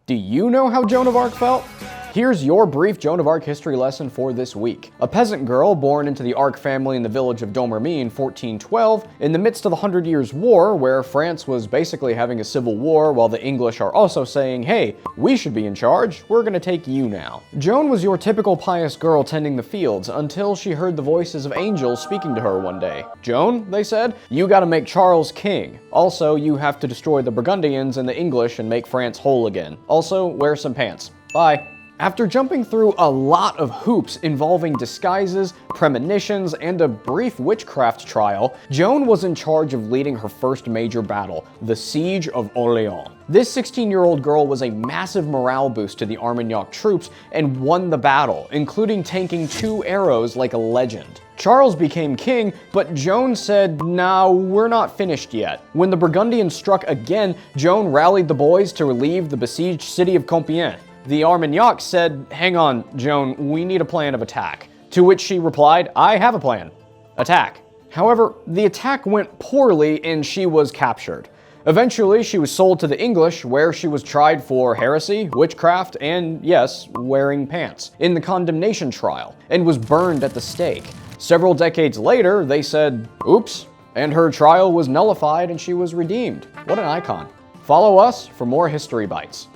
Do you know how Joan of Arc felt? Here's your brief Joan of Arc history lesson for this week. A peasant girl born into the Arc family in the village of Domremy in 1412, in the midst of the 100 Years' War, where France was basically having a civil war while the English are also saying, hey, we should be in charge, we're gonna take you now. Joan was your typical pious girl tending the fields until she heard the voices of angels speaking to her one day. Joan, they said, you gotta make Charles king. Also, you have to destroy the Burgundians and the English and make France whole again. Also, wear some pants. Bye. After jumping through a lot of hoops involving disguises, premonitions, and a brief witchcraft trial, Joan was in charge of leading her first major battle, the Siege of Orléans. This 16-year-old girl was a massive morale boost to the Armagnac troops and won the battle, including tanking 2 arrows like a legend. Charles became king, but Joan said, nah, we're not finished yet. When the Burgundians struck again, Joan rallied the boys to relieve the besieged city of Compiègne. The Armagnacs said, hang on, Joan, we need a plan of attack. To which she replied, I have a plan. Attack. However, the attack went poorly and she was captured. Eventually, she was sold to the English, where she was tried for heresy, witchcraft, and yes, wearing pants, in the condemnation trial, and was burned at the stake. Several decades later, they said, oops, and her trial was nullified and she was redeemed. What an icon. Follow us for more History Bites.